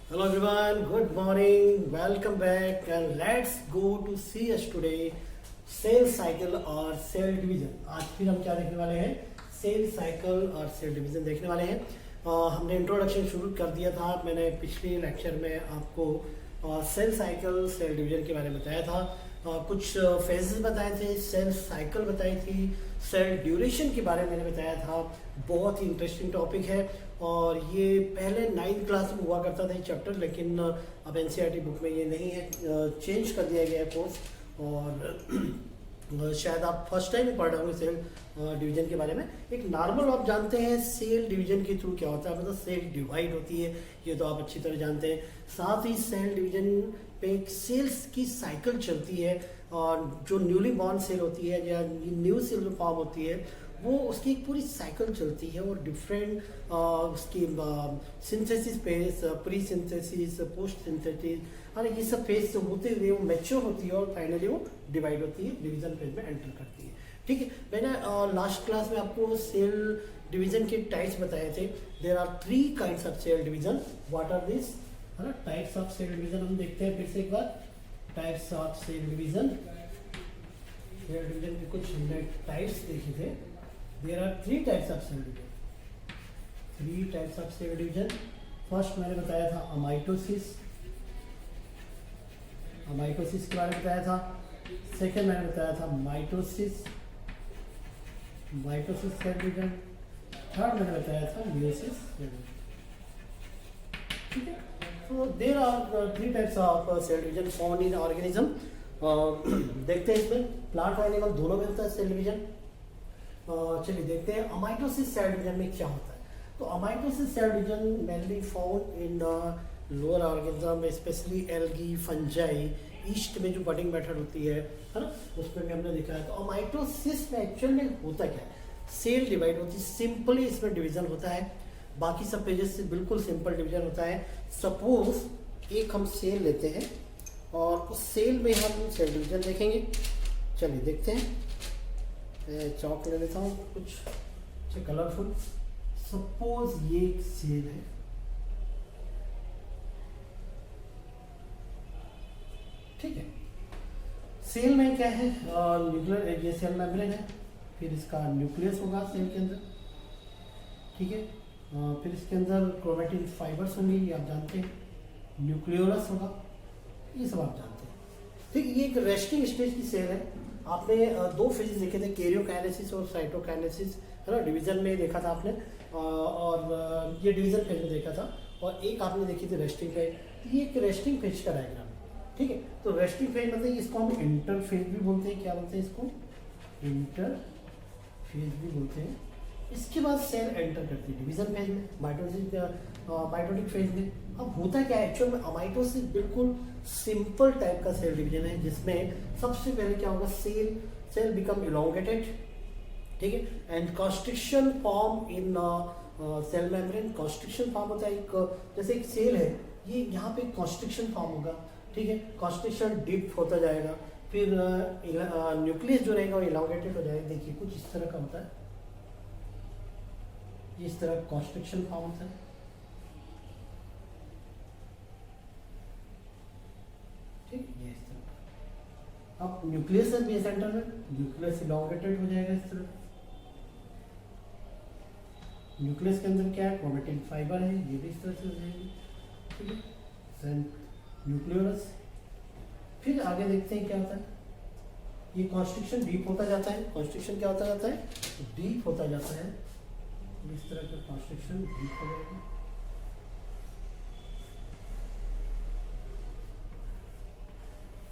Hello everyone, good morning, welcome back and let's go to see us today cell cycle और cell division. आज फिर हम क्या देखने वाले हैं, सेल साइकिल और सेल डिवीजन देखने वाले हैं। हमने इंट्रोडक्शन शुरू कर दिया था, मैंने पिछले लेक्चर में आपको सेल साइकिल सेल डिवीजन के बारे में बताया था। कुछ फेजेस बताए थे, सेल साइकिल बताई थी, सेल ड्यूरेशन के बारे में मैंने बताया था। बहुत ही इंटरेस्टिंग टॉपिक है और ये पहले 9th क्लास में हुआ करता था ये चैप्टर, लेकिन अब एनसीईआरटी बुक में ये नहीं है, चेंज कर दिया गया है कोर्स। और शायद आप फर्स्ट टाइम पढ़ रहे होंगे सेल डिवीजन के बारे में। एक नॉर्मल आप जानते हैं सेल डिवीजन के थ्रू क्या होता है, मतलब सेल डिवाइड होती है, ये तो आप अच्छी तरह जानते हैं। साथ ही सेल डिवीजन पे एक सेल्स की साइकिल चलती है और जो न्यूली बॉर्न सेल होती है या न्यू सेल जो फॉर्म होती है वो उसकी एक पूरी साइकिल चलती है और डिफरेंट उसकी synthesis phase, pre synthesis, post synthesis और ये सब फेज से होते हुए वो मैच्योर होती है और फाइनली वो डिवाइड होती है, डिवीजन फेज में एंटर करती है। ठीक है, मैंने लास्ट क्लास में आपको सेल डिवीजन के टाइप्स बताए थे। There are 3 kinds of cell division. What are this, है ना, टाइप्स ऑफ सेल डिवीजन। हम देखते हैं फिर से एक बार, types of cell division. Cell division के कुछ हमने टाइप्स देखे थे। There are 3 types of cell division. 3 types of cell division. First मैंने बताया था अमाइटोसिस, अमाइटोसिस के बारे में बताया था। सेकेंड मैंने बताया था mitosis, mitosis cell division. Third मैंने बताया था मियोसिस सेल डिवीजन। ठीक है, so there are 3 types of cell division found in organism। देखते हैं इसमें प्लांट और एनिमल दोनों में होता है सेल डिवीजन। चलिए देखते हैं अमाइटोसिस सेल डिवीजन में क्या होता है। तो amitosis cell division mainly found in lower organism, specially algae, fungi. Yeast में जो बडिंग मेथड होती है ना, उसमें भी हमने देखा है। तो अमाइटोसिस में एक्चुअल में होता क्या है, सेल डिवाइड होती है, सिंपली इसमें डिवीजन होता है। बाकी सब पेजेस से बिल्कुल सिंपल डिवीजन होता है। सपोज एक हम सेल लेते हैं और उस सेल में हम सेल डिवीजन देखेंगे। चलिए देखते हैं, चौक ले लेता हूँ कुछ कलरफुल। सपोज ये एक सेल है, ठीक है। सेल में क्या है, न्यूक्लियर, ये सेल मेम्ब्रेन है, फिर इसका न्यूक्लियस होगा सेल के अंदर, ठीक है। फिर इसके अंदर क्रोमेटिन फाइबर्स होंगे, ये आप जानते हैं, न्यूक्लियोलस होगा, ये सब आप जानते हैं। ठीक, ये एक रेस्टिंग स्टेज की सेल है। आपने 2 फेजेस देखे थे, कैरियोकाइनेसिस और साइटोकाइनेसिस, है ना, डिवीजन में देखा था आपने, और ये डिवीजन फेज में देखा था, और एक आपने देखी थी रेस्टिंग फेज। ये एक रेस्टिंग फेज का डायग्राम, ठीक है। तो रेस्टिंग फेज मतलब इसको हम इंटरफेज भी बोलते हैं। क्या बोलते हैं इसको, इंटरफेज भी बोलते हैं। इसके बाद सेल एंटर करती है डिवीजन फेज में, माइटोटिक फेज में। अब होता क्या है एक्चुअल में, अमाइटोसिस बिल्कुल सिंपल टाइप का सेल डिवीजन है, जिसमें सबसे पहले क्या होगा, सेल बिकम इलोंगेटेड, ठीक है, and constriction form in cell membrane. Constriction form होता है एक, जैसे एक सेल है, ये यहाँ पे कॉन्स्ट्रिक्शन फॉर्म होगा, ठीक है, कॉन्स्ट्रिक्शन डीप होता जाएगा, फिर न्यूक्लियस जो रहेगा वो इलोंगेटेड हो जाएगा। देखिए कुछ इस तरह का होता है, इस तरह कॉन्स्ट्रिक्शन फॉर्म होता है, ठीक, ये इस तरह। अब न्यूक्लियस है भी सेंटर में, न्यूक्लियस इलोंगेटेड हो जाएगा इस तरह। न्यूक्लियस के अंदर क्या है, क्रोमेटिन फाइबर है, ये भी इस तरह से हो जाएगी, ठीक है, न्यूक्लियोलस। फिर आगे देखते हैं क्या होता है, ये कॉन्स्ट्रिक्शन डीप होता जाता है। कॉन्स्ट्रिक्शन क्या होता जाता है, डीप होता जाता है, इस तरह का कॉन्स्ट्रिक्शन डीप हो जाएगा।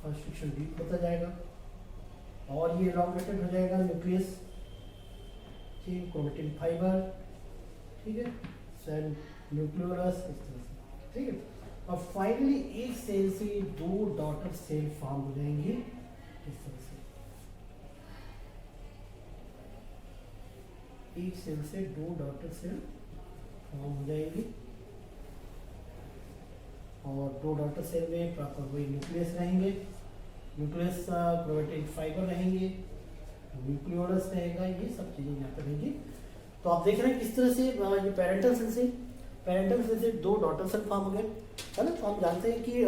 कॉन्स्ट्रिक्शन डीप होता जाएगा और ये इलोंगेटेड हो जाएगा न्यूक्लियस, ठीक, क्रोमेटिन फाइबर, ठीक है, सेल न्यूक्लियोलस, इस तरह से, ठीक है। और फाइनली एक सेल से 2 डॉटर सेल फॉर्म हो जाएंगे इस तरह से। एक सेल से 2 डॉटर सेल फॉर्म हो जाएंगी और 2 डॉटर सेल में प्रॉपर वही न्यूक्लियस रहेंगे, न्यूक्लियस क्रोमेटिन फाइबर रहेंगे, न्यूक्लियोलस रहेगा, ये सब चीजें यहाँ पर रहेंगी। तो आप देख रहे हैं किस तरह से ये पेरेंटल सेल से पेरेंटल सेल से 2 डॉटर सेल फॉर्म हो गए, है ना। तो हम जानते हैं कि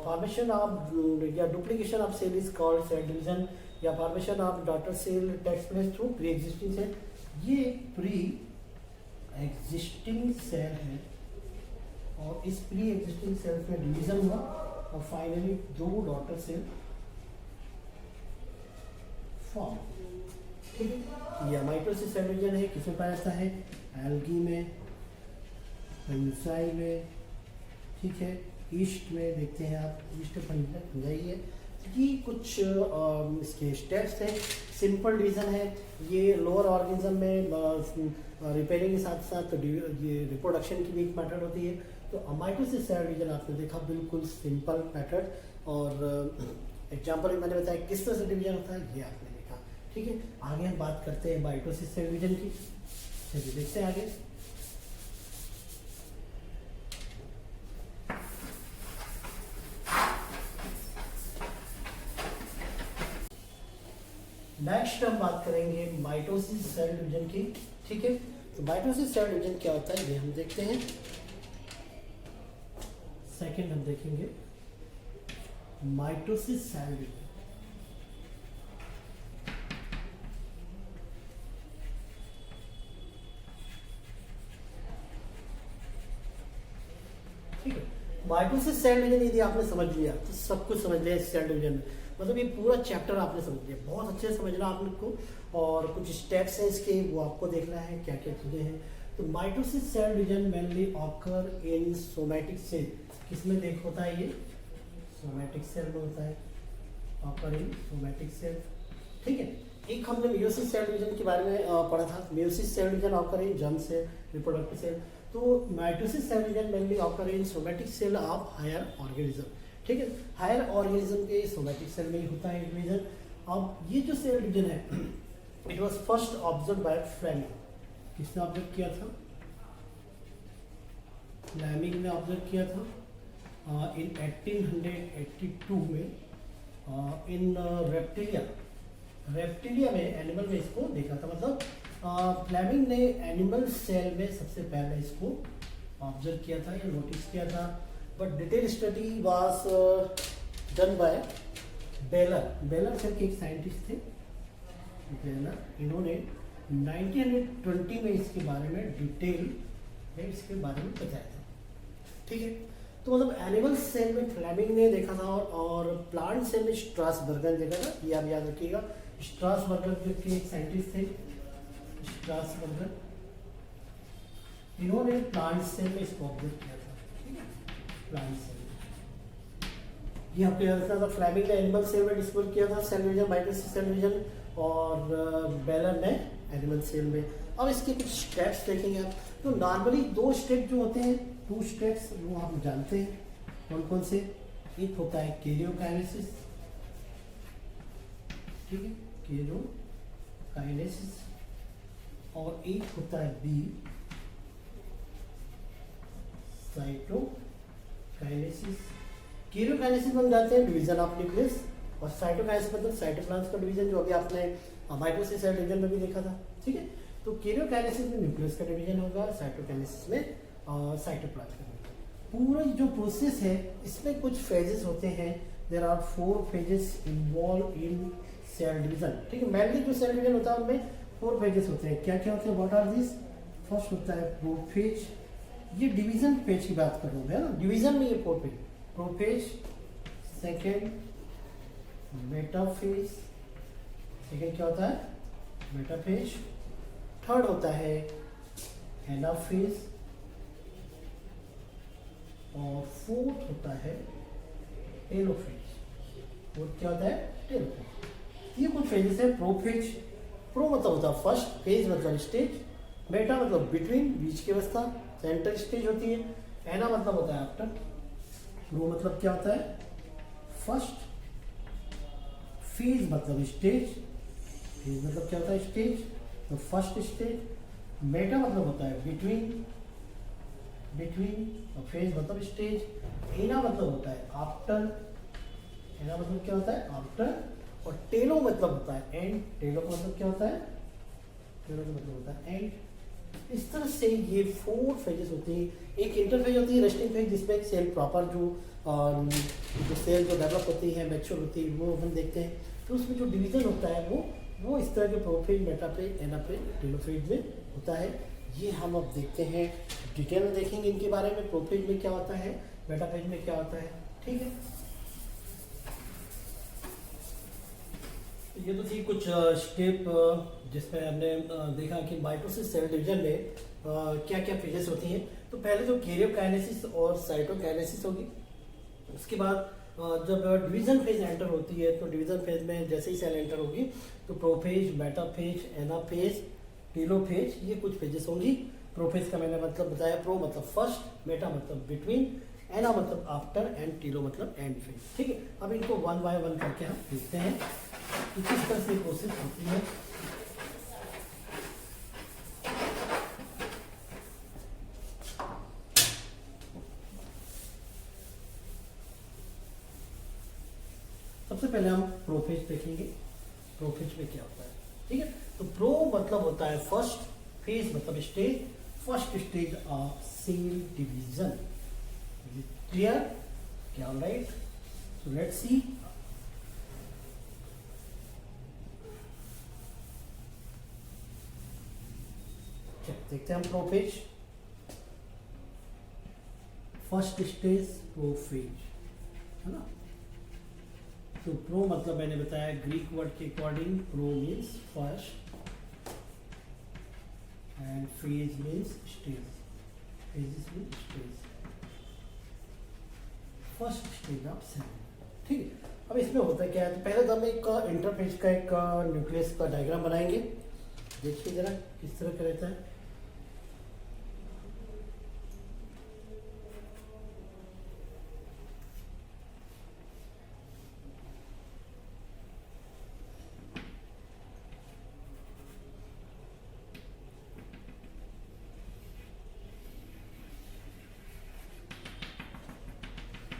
फॉर्मेशन ऑफ या duplication of cell is called cell division, या formation of daughter cell takes place through pre existing cell. ये एक प्री एग्जिस्टिंग सेल है और इस प्री एग्जिस्टिंग सेल में डिवीजन हुआ और फाइनली 2 डॉटर सेल फॉर्म, ठीक है। यह माइटोसिस सेल डिवीजन है, किसमें पाया जाता है? एल्गी में, फंजाई में, ठीक है, ईस्ट में देखते हैं आप, ईस्ट फंजाई है। ये कुछ इसके स्टेप्स हैं। सिंपल डिवीजन है ये, लोअर ऑर्गेनिज्म में रिपेयरिंग के साथ साथ ये रिप्रोडक्शन की भी एक मेथड होती है। तो माइटोसिस सेल डिवीजन आपने देखा बिल्कुल सिंपल मेथड, और एग्जाम्पल मैंने बताया किस तरह से डिवीजन होता है ये आपने देखा, ठीक है। आगे हम बात करते हैं माइटोसिस सेल डिवीजन की, चलिए देखते हैं आगे। नेक्स्ट हम बात करेंगे माइटोसिस सेल डिवीजन की, ठीक है। तो माइटोसिस सेल डिवीजन क्या होता है ये हम देखते हैं। सेकंड हम देखेंगे माइटोसिस सेल डिवीजन। ठीक है, माइटोसिस सेल डिवीजन यदि आपने समझ लिया तो सब कुछ समझ लिया इस सेल डिवीजन में, मतलब ये पूरा चैप्टर आपने समझ लिया। बहुत अच्छे से समझना आप लोग को, और कुछ स्टेप्स हैं इसके वो आपको देखना है क्या क्या चीज़ें हैं। तो mitosis cell division mainly occur in somatic cell, किसमें देख होता है ये? सोमैटिक सेल में होता है, ऑकर इन सोमैटिक सेल, ठीक है। एक हमने मियोसिस सेल डिवीजन के बारे में पढ़ा था, meiosis cell division occur in germ cell, reproductive cell. तो mitosis cell division mainly occur in somatic cell of higher organism, ठीक है। हायर ऑर्गेनिज्म के सोमैटिक सेल में ही होता है डिवीजन। अब ये जो सेल डिवीजन है it was first observe by Flemming. किसने ऑब्जर्व किया था? फ्लेमिंग ने ऑब्जर्व किया था इन 1882 में इन रेप्टिलिया में, एनिमल में इसको देखा था। मतलब फ्लेमिंग ने एनिमल सेल में सबसे पहले इसको ऑब्जर्व किया था या नोटिस किया था। But detail study was done by baler. Baler करके एक साइंटिस्ट थे, बेलर, इन्होंने 1920 में इसके बारे में डिटेल में इसके बारे में बताया था, ठीक है। तो मतलब एनिमल सेल में फ्लेमिंग ने देखा था, और प्लांट सेल में स्ट्रासबर्गर ने देखा था, ये आप याद रखिएगा। स्ट्रासबर्गर के एक साइंटिस्ट थे, स्ट्रासबर्गर, इन्होंने प्लांट सेल में इसको ऑब्जर्व किया था, ठीक है। प्लांट सेल ये आपको याद रखना था। फ्लेमिंग ने एनिमल सेल में डिस्कवर किया था cell division, mitosis cell division, और बेलर ने एनिमल सेल में। अब इसके कुछ स्टेप्स देखेंगे आप। तो नॉर्मली 2 स्टेप जो होते हैं, 2 स्टेप्स वो आप जानते हैं कौन कौन से। एक होता है कैरियोकाइनेसिस, ठीक है, कैरियोकाइनेसिस, और एक होता है बी साइटोकाइनेसिस। कैरियोकाइनेसिस हम जानते हैं डिवीजन ऑफ न्यूक्लियस, और साइटोकाइनेसिस मतलब साइटोप्लाज्म का डिवीजन, जो अभी आपने माइटोसिस सेल डिवीजन में भी देखा था, ठीक है। तो कैरियोकाइनेसिस में न्यूक्लियस का डिवीजन होगा, साइटोकाइनेसिस में साइटोप्लाज्म का डिवीजन। पूरा जो प्रोसेस है इसमें कुछ फेजेस होते हैं। There are 4 phases involve in cell division, ठीक है। मेनली जो सेल डिवीजन होता है उनमें 4 फेजेस होते हैं। क्या क्या होते हैं? What are this? फर्स्ट होता है प्रोफेज, ये डिवीजन पेज की बात कर रहा हूँ, है ना। डिवीजन में ये 4 page, prophase, second metaphase, second क्या होता है? मेटाफेज। थर्ड होता है एनाफेज, और फोर्थ होता है टेलोफेज। फोर्थ क्या होता है? टेलोफेज। ये कुछ फेजेस है। प्रोफेज, प्रो मतलब होता है फर्स्ट, फेज मतलब स्टेज, मेटा मतलब बिटवीन, बीच की अवस्था, सेंटर स्टेज होती है। एना मतलब होता है आफ्टर। प्रो मतलब क्या होता है? फर्स्ट। फेज मतलब स्टेज, फेज मतलब क्या होता है? स्टेज, तो फर्स्ट स्टेज। मेटा मतलब होता है बिटवीन, बिटवीन, और फेज मतलब स्टेज। एना मतलब होता है आफ्टर, एना मतलब क्या होता है? आफ्टर। और टेलो मतलब होता है एंड, टेलो का मतलब क्या होता है? टेलो का मतलब होता है एंड। इस तरह से ये 4 फेजेस होते हैं। एक इंटरफेज होती है रेस्टिंग फेज, जिसमें एक सेल प्रॉपर जो सेल जो डेवलप होती है, मैच्योर होती है, वो हम देखते हैं। तो उसमें जो डिवीजन होता है वो इस तरह के प्रोफेज, मेटाफेज, एनाफेज, टेलोफेज में होता है। ये हम अब देखते हैं, डिटेल में देखेंगे इनके बारे में, प्रोफेज में क्या होता है, मेटाफेज में क्या होता है। ठीक है, ये तो थी कुछ स्टेप जिसमें हमने देखा कि माइटोसिस सेल डिवीजन में क्या क्या फेजेस होती हैं। तो पहले तो कैरियोकाइनेसिस और साइटोकाइनेसिस होगी। उसके बाद जब डिवीजन फेज एंटर होती है, तो डिवीजन फेज में जैसे ही सेल एंटर होगी तो प्रोफेज, मेटाफेज, एनाफेज, टेलोफेज, ये कुछ फेजेस होंगी। प्रोफेज का मैंने मतलब बताया, प्रो मतलब फर्स्ट, मेटा मतलब बिटवीन, एना मतलब आफ्टर, एंड टीलो मतलब एंड फेज। ठीक है, अब इनको वन बाय वन करके हम देखते हैं कि किस तरह से प्रोसेस होती है। सबसे पहले हम प्रोफेज देखेंगे, प्रोफेज में क्या होता है। ठीक है, तो प्रो मतलब होता है फर्स्ट, फेज मतलब stage, first stage of cell division. Clear? क्या? Alright, so let's see. देखते हैं हम प्रोफेज, फर्स्ट स्टेज प्रोफेज, है ना। तो प्रो मतलब मैंने बताया ग्रीक वर्ड के according, pro means first and phase means stage, phases means stage, first stage of cell. ठीक है, अब इसमें होता क्या है, तो पहले तो हम एक इंटरफेज का एक न्यूक्लियस का डायग्राम बनाएंगे। देखिए जरा किस तरह का रहता है।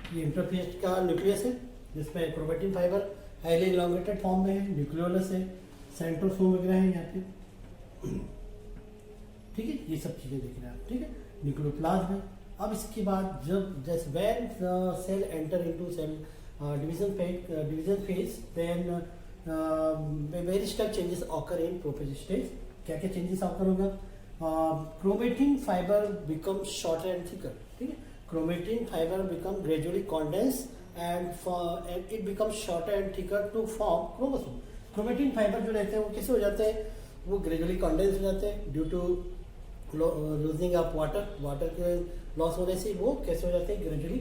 ये इंटरफेज का न्यूक्लियस है, जिसमें chromatin fibre highly elongated form में है, न्यूक्लियोलस है, सेंट्रोसोम वगैरह है यहाँ पे। ठीक है, ये सब चीज़ें देख रहे हैं आप। ठीक है, न्यूक्लियोप्लाज्म है। अब इसके बाद जब जैसे when cell enter into cell division phase, then various type changes occur in prophase stage. क्या क्या चेंजेस ऑकर होगा? Chromatin fibre become shorter and thicker. ठीक है, chromatin fiber become gradually condensed and it becomes shorter and thicker to form chromosome. chromatin fiber जो रहते हैं वो कैसे हो जाते हैं, वो gradually condensed हो जाते हैं due to losing of water के लॉस होने से वो कैसे हो जाते हैं, gradually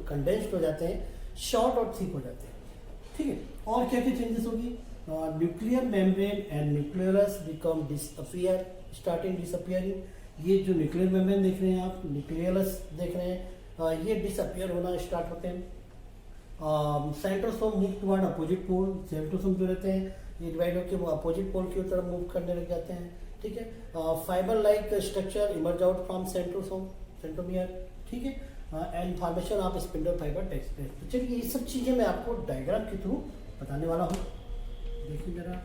condensed हो जाते हैं, short और thick हो जाते हैं। ठीक है, और क्या क्या चेंजेस होगी? Nuclear membrane and nucleus become disappear, starting disappearing. ये जो न्यूक्लियर मेम्ब्रेन देख रहे हैं आप, न्यूक्लियस देख रहे हैं, ये डिसअपियर होना स्टार्ट होते हैं। Centrosome move toward opposite pole, centrosome जो रहते हैं ये डिवाइड होकर वो अपोजिट पोल की तरफ मूव करने लग जाते हैं। ठीक है, fibre like structure emerge out from centrosome, centromere. ठीक है, and formation of spindle fibre takes place. तो चलिए ये सब चीज़ें मैं आपको डायग्राम के थ्रू बताने वाला हूँ। देखिए जरा,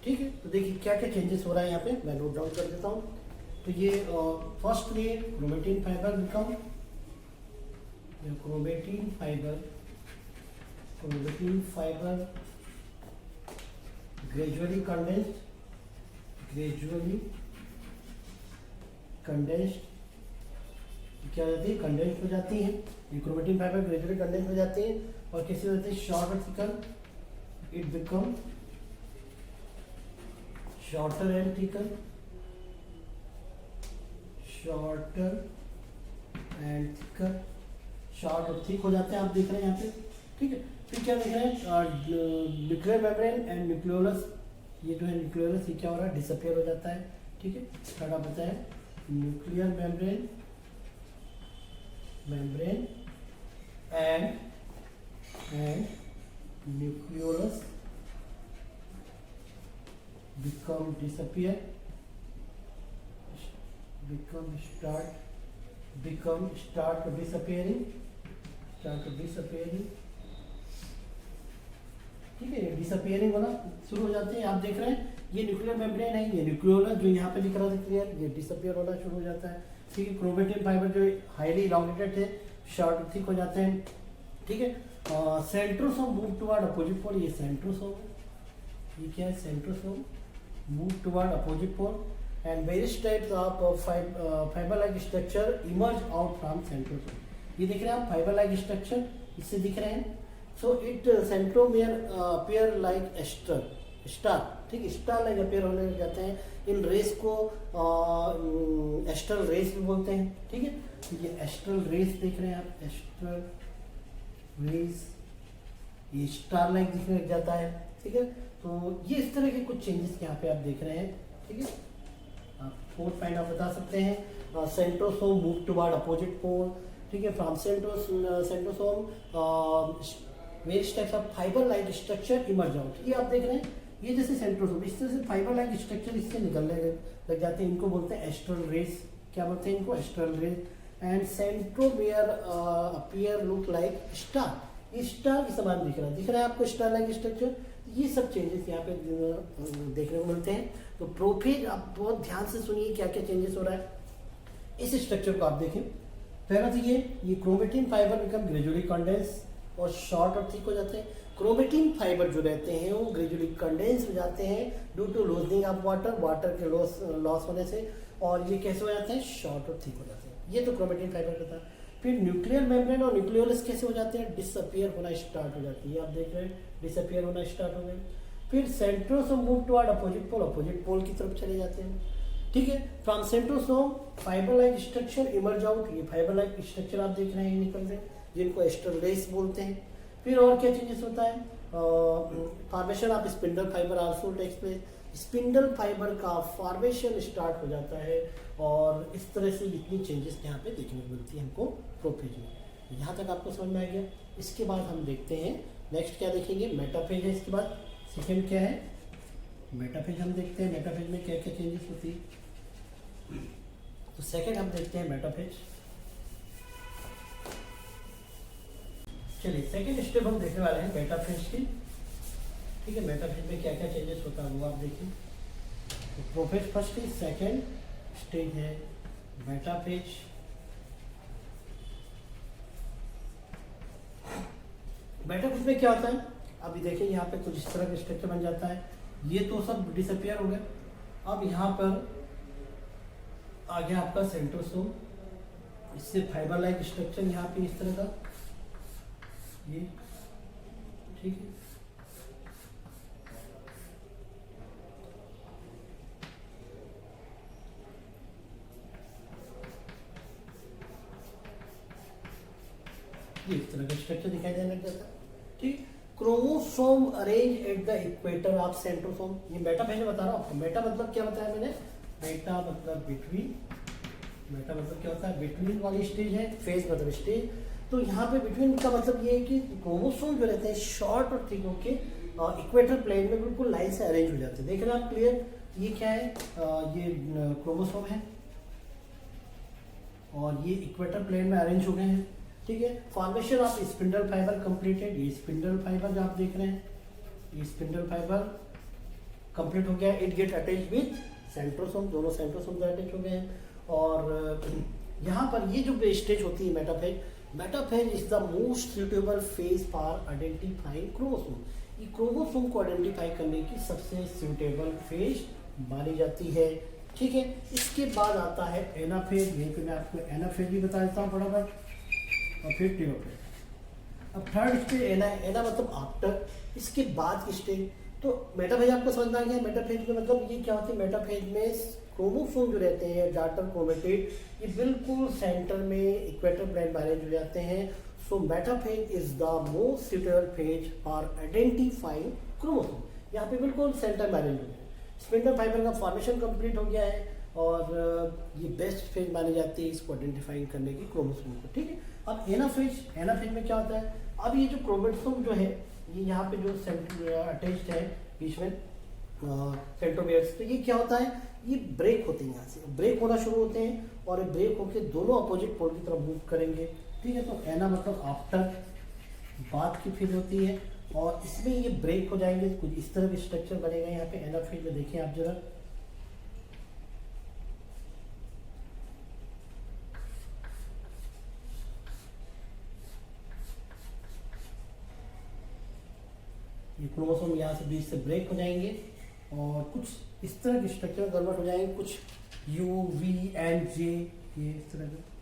ठीक है, तो देखिए क्या क्या चेंजेस हो रहा है यहाँ पे, मैं नोट डाउन कर देता हूँ। तो ये फर्स्ट में chromatin fibre become, chromatin fibre gradually condensed क्या हो जाती है, कंडेंस्ड हो जाती है। ये क्रोमेटिन फाइबर ग्रेजुअली कंडेंस्ड हो जाती है और कैसे हो जाती है, शॉर्ट और thicker, it become shorter and thicker, shorter and thicker, short और थिक हो जाते हैं। आप देख रहे हैं यहाँ पे ठीक है। फिर क्या देख रहे हैं, न्यूक्लियर मेम्ब्रेन एंड न्यूक्लियोलस। ये जो है न्यूक्लियोलस, ये क्या हो रहा है, डिसअपियर हो जाता है। ठीक है, थर्ड आप बताएं, nuclear membrane and nucleolus become disappear, start to disappearing। ठीक है, डिसअपियरिंग होना शुरू हो जाते हैं। आप देख रहे हैं ये न्यूक्लियर मेम्ब्रेन है, ये न्यूक्लियोलस जो यहाँ पे लिख रहा था क्लियर, ये डिसअपियर होना शुरू हो जाता है। ठीक है, क्रोमेटिन फाइबर जो हाईली इलॉन्गेटेड है, शॉर्ट थिक हो जाते हैं। ठीक है, centrosome move toward opposite pole, ये सेंट्रोसोम, ये क्या है, centrosome move toward opposite pole and various types of fibre like structure emerge out from centrosome. ये दिख रहे हैं आप, फाइबर लाइक स्ट्रक्चर इससे दिख रहे हैं। So it centromere appear like star. ठीक है, स्टार लाइक अपीयर होने लग जाते हैं। इन रेस को एस्ट्रल रेस भी बोलते हैं। ठीक है, ये एस्ट्रल रेस देख रहे हैं आप, एस्ट्रल रेस, ये स्टार लाइक दिखने लग जाता है। ठीक है, तो ये इस तरह के कुछ चेंजेस यहाँ पे आप देख रहे हैं। ठीक है, आप फोर्थ पॉइंट आप बता सकते हैं, centrosome move toward opposite pole. ठीक है, from centrosome various types of fibre like structure emerge out. ये आप देख रहे हैं, ये जैसे सेंट्रोसोम इस तरह से फाइबर लाइक स्ट्रक्चर इससे निकलने लग जाते हैं। इनको बोलते हैं एस्ट्रल रेस। क्या बोलते हैं इनको, astral rays. And centromere appear look like star. ये स्टार के समान दिख रहा है आपको, स्टार लाइक स्ट्रक्चर। ये सब चेंजेस यहाँ पे देखने को मिलते हैं। तो प्रोफेज आप बहुत ध्यान से सुनिए क्या क्या चेंजेस हो रहा है इस स्ट्रक्चर को आप देखें। पहला तो ये chromatin fibre become gradually condense और शॉर्ट और थिक हो जाते हैं। क्रोमेटिन फाइबर जो रहते हैं वो ग्रेजुअली कंडेंस हो जाते हैं due to loosening of water के लॉस होने से, और ये कैसे हो जाते हैं, शॉर्ट और थिक हो जाते हैं। ये तो क्रोमेटिन फाइबर का था। फिर न्यूक्लियर मेम्ब्रेन और न्यूक्लियोलस कैसे हो जाते हैं, डिसअपियर होना स्टार्ट हो जाती है। आप देख रहे हैं डिसअपियर होना स्टार्ट हो गए। फिर centrosome move toward opposite pole की तरफ चले जाते हैं। ठीक है, from centrosome fibre like structure emerge out. ये फाइबर लाइक स्ट्रक्चर आप देख रहे हैं निकल रहे हैं, जिनको एस्ट्रल रेस बोलते हैं। फिर और क्या चेंजेस होता है, formation of spindle fibre also takes place. Spindle fibre का फॉर्मेशन स्टार्ट हो जाता है, और इस तरह से इतनी चेंजेस यहाँ पे देखने को मिलती है हमको प्रोफेज में। यहाँ तक आपको समझ में आ गया। इसके बाद हम देखते हैं नेक्स्ट क्या देखेंगे, मेटाफेज है। इसके बाद सेकेंड क्या है, मेटाफेज हम देखते हैं। मेटाफेज में क्या क्या चेंजेस होती है, तो सेकेंड हम देखते हैं मेटाफेज। चलिए सेकेंड स्टेप हम देखने वाले हैं मेटाफेज की। ठीक है, मेटाफेज में क्या क्या चेंजेस होता है वो आप देखिए। तो प्रोफेज फर्स्ट है, सेकेंड स्टेज है मेटाफेज। मेटाफेज में क्या होता है, अभी देखिए यहाँ पे कुछ इस तरह का स्ट्रक्चर बन जाता है। ये तो सब डिसअपियर हो गया। अब यहाँ पर आ गया आपका सेंट्रोसोम, इससे फाइबर लाइक स्ट्रक्चर यहाँ पे इस तरह का, ये ठीक है। ये इस तरह का स्ट्रक्चर दिखाई देने लग जाता है। ठीक, chromosome arrange at the equator of centrosome. ये मेटाफेज में बता रहा हूँ आपको। मेटा मतलब क्या बताया मैंने, मेटा मतलब बिटवीन, मेटा मतलब क्या होता है, बिटवीन वाली स्टेज है, फेज मतलब स्टेज। तो यहाँ पे बिटवीन का मतलब ये है कि क्रोमोसोम जो रहते हैं शॉर्ट और थिक होके इक्वेटर प्लेन में बिल्कुल लाइन से अरेंज हो जाते हैं। देख रहे हैं आप क्लियर, ये क्या है, ये क्रोमोसोम है और ये इक्वेटर प्लेन में अरेंज हो गए हैं। ठीक है, formation of spindle fibre completed. ये स्पिंडल फाइबर जो आप देख रहे हैं, ये स्पिंडल फाइबर कंप्लीट हो गया। It get attach with centrosome, दोनों सेंट्रोसोम अटैच हो गए हैं। और यहाँ पर ये जो स्टेज होती है metaphase, metaphase is the most suitable phase for identifying chromosome. ये क्रोमोसोम को आइडेंटिफाई करने की सबसे सुटेबल फेज मानी जाती है। ठीक है, इसके बाद आता है एनाफेज। यहीं पे मैं आपको एनाफेज भी बता देता हूँ फटाफट, और फिर टेलोफेज। अब थर्ड स्टेज एना, एना मतलब आफ्टर, इसके बाद की स्टेज। तो मेटाफेज आपको समझ में आ गया। मेटाफेज में मतलब ये क्या होती है, मेटाफेज में क्रोमोसोम जो रहते हैं डाटर क्रोमेटिड, ये बिल्कुल सेंटर में इक्वेटर प्लेन में अरेंज हो जाते हैं। So metaphase is the most suitable phase for identifying chromosome. यहाँ पे बिल्कुल सेंटर में अरेंज हो गया है, स्पिंडल फाइबर का फॉर्मेशन कंप्लीट हो गया है और ये बेस्ट फेज मानी जाती है इसको आइडेंटिफाइंग करने की क्रोमोसोम को। ठीक है, अब एनाफेज में क्या होता है, अब ये जो क्रोमोसोम जो है ये यहाँ पे जो अटैच्ड है बीच में सेंट्रोमियर्स, तो ये क्या होता है, ये ब्रेक होते हैं, यहाँ से ब्रेक होना शुरू होते हैं और ये ब्रेक होकर दोनों अपोजिट पोल की तरफ मूव करेंगे। ठीक है, तो एना मतलब आफ्टर, बाद की फेज होती है और इसमें ये ब्रेक हो जाएंगे, कुछ इस तरह के स्ट्रक्चर बनेगा यहाँ पे एना फेज में। देखिए आप जरा, ये क्रोमोसोम यहाँ से बीच से ब्रेक हो जाएंगे और कुछ इस तरह के स्ट्रक्चर कन्वर्ट हो जाएंगे, कुछ यू वी एंड जे, ये इस तरह के।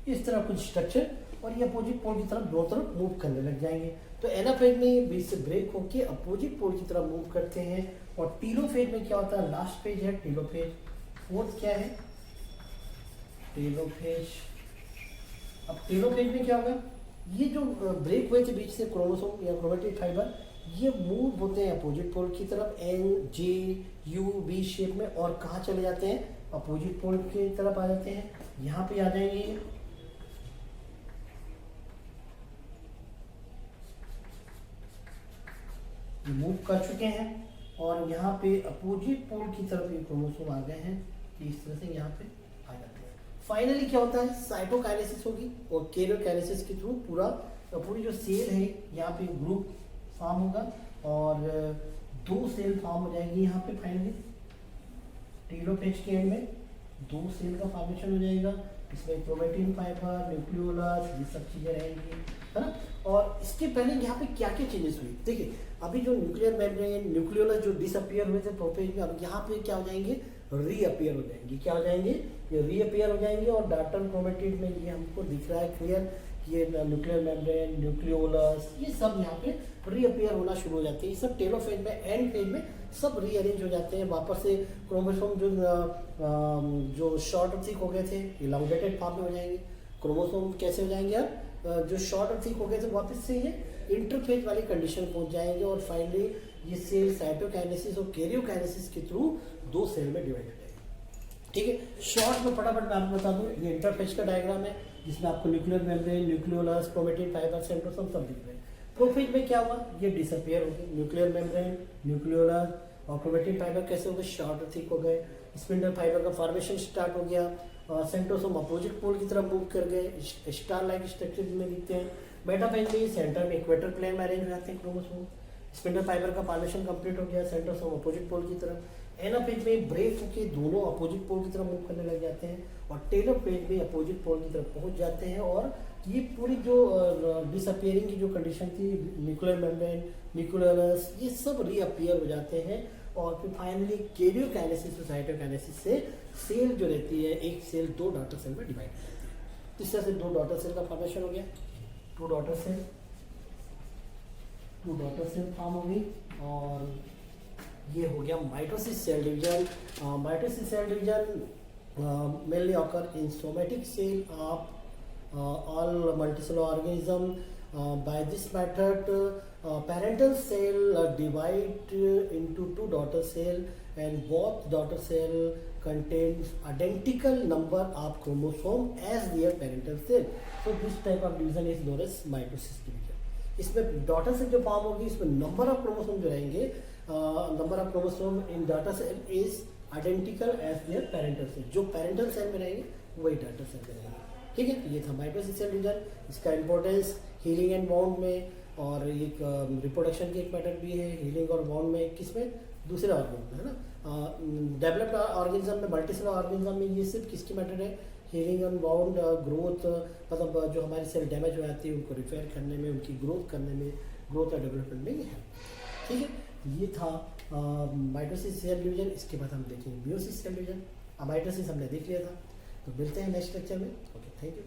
इस तरह कुछ स्ट्रक्चर और ये अपोजिट पोल की तरफ दोनों तरफ मूव करने लग जाएंगे। तो एनाफेज में बीच से ब्रेक होके अपोजिट पोल की तरफ मूव करते हैं। और टीलोफेज में क्या होता है, लास्ट फेज है टीलोफेज, फोर्थ क्या है टेलोफेज। अब टेलोफेज में क्या होगा, ये जो ब्रेक हुए थे बीच से क्रोमोसोम या क्रोमेटिड फाइबर, ये मूव होते हैं अपोजिट पोल की तरफ N J U B shape में और कहाँ चले जाते हैं, अपोजिट पोल की तरफ आ जाते हैं। यहाँ पे आ जाएंगे ये मूव कर चुके हैं और यहाँ पे अपोजिट पोल की तरफ ये क्रोमोसोम आ गए हैं, इस तरह से यहाँ पे आ जाते हैं। फाइनली क्या होता है, साइटोकाइनेसिस होगी और कैरियोकाइनेसिस के थ्रू पूरी जो सेल है यहाँ पे ग्रुप फॉर्म होगा और 2 सेल फॉर्म हो जाएंगी यहाँ पे। फाइनली टेलोफेज के एंड में 2 सेल का फॉर्मेशन हो जाएगा, इसमें क्रोमेटिन फाइबर, न्यूक्लियोलस, ये सब चीजें रहेंगी, है ना। और इसके पहले यहाँ पे क्या क्या चेंजेस हुई, देखिए अभी जो न्यूक्लियर मेम्ब्रेन न्यूक्लियोलस जो डिसअपियर हुए थे प्रोफेज में, अब यहाँ पे क्या हो जाएंगे, रीअपियर हो जाएंगे। क्या हो जाएंगे, ये रीअपियर हो जाएंगे और डार्टन क्रोमेटिड में ये हमको दिख रहा है क्लियर, ये न्यूक्लियर मेम्ब्रेन न्यूक्लियोलस ये सब यहाँ पे रीअपियर होना शुरू हो जाते हैं। ये सब टेलोफेज में एंड फेज में सब रीअरेंज हो जाते हैं, वापस से क्रोमोसोम जो शॉर्ट और थिक हो गए थे इलांगेटेड फॉर्म में हो जाएंगे। क्रोमोसोम कैसे हो जाएंगे, अब जो शॉर्ट और थिक हो गए थे वापस से ये इंटरफेज वाली कंडीशन पहुंच जाएंगे और फाइनली ये सेल साइटोकाइनेसिस और कैरियोकाइनेसिस के थ्रू 2 सेल में डिवाइड हो जाएंगे। ठीक है, शॉर्ट में फटाफट मैं आपको बता दूं, ये इंटरफेज का डायग्राम है जिसमें आपको nuclear membrane nucleolus chromatin fibre centrosome सब दिख रहे हैं। प्रोफेज में क्या हुआ, ये डिसअपियर हो गए, न्यूक्लियर मेम्ब्रेन न्यूक्लियोलस और क्रोमेटिन फाइबर कैसे हो गए, शॉर्ट और थिक हो गए। स्पिंडल फाइबर का फॉर्मेशन स्टार्ट हो गया, सेंट्रोसोम अपोजिट पोल की तरफ मूव कर गए, स्टार लाइक स्ट्रक्चर में दिखते हैं। मेटाफेज में सेंटर में इक्वेटर प्लेन में अरेंज हो जाते हैं क्रोमोसोम। स्पिंडल फाइबर का फॉर्मेशन कंप्लीट हो गया, सेंट्रोसोम अपोजिट पोल की तरफ। एनाफेज में ब्रेक होकर दोनों अपोजिट पोल की तरफ मूव करने लग जाते हैं और टेलोफेज में अपोजिट पोल की तरफ पहुंच जाते हैं और ये पूरी जो डिसअपियरिंग की जो कंडीशन थी न्यूक्लियर मेम्ब्रेन न्यूक्लियोलस ये सब रीअपियर हो जाते हैं और फिर फाइनली कैरियोकाइनेसिस और साइटोकाइनेसिस से सेल जो रहती है एक सेल 2 डॉटर सेल में डिवाइड हो जाती है। इस तरह से 2 डॉटर सेल का फॉर्मेशन हो गया, 2 डॉटर सेल फॉर्म हो गई और ये हो गया mitosis cell division. Mitosis cell division mainly occur in somatic cell of all multicellular organism. By this method, parental cell divide into 2 daughter cell and both daughter cell contains identical number of chromosome as their parental cell. So this type of division is known as mitosis division. इसमें daughter cell जो form होगी इसमें number of chromosome जो रहेंगे, number of chromosome in daughter cell is identical as their parental cell. जो parental cell में रहेंगे वही डॉटर सेल में रहेंगे। ठीक है, ये था माइटोसिस सेल डिवीजन, इसका इंपॉर्टेंस हीलिंग एंड बाउंड में और एक रिप्रोडक्शन की एक मेथड भी है हीलिंग और बाउंड में, किसमें दूसरे ऑर्गन में, है ना। डेवलप्ड ऑर्गेनिज्म में मल्टीसेलुलर ऑर्गेनिज्म में ये सिर्फ किसकी मेथड है, हीलिंग एंड बाउंड, ग्रोथ मतलब जो हमारी सेल डैमेज हो जाती है उनको रिपेयर करने में, उनकी ग्रोथ करने में, ग्रोथ और डेवलपमेंट में ये है। ठीक है, ये था माइटोसिस सेल डिवीजन। इसके बाद हम देखेंगे मियोसिस सेल डिवीजन। माइटोसिस हमने देख लिया था, तो मिलते हैं नेक्स्ट लेक्चर में। Okay, thank you.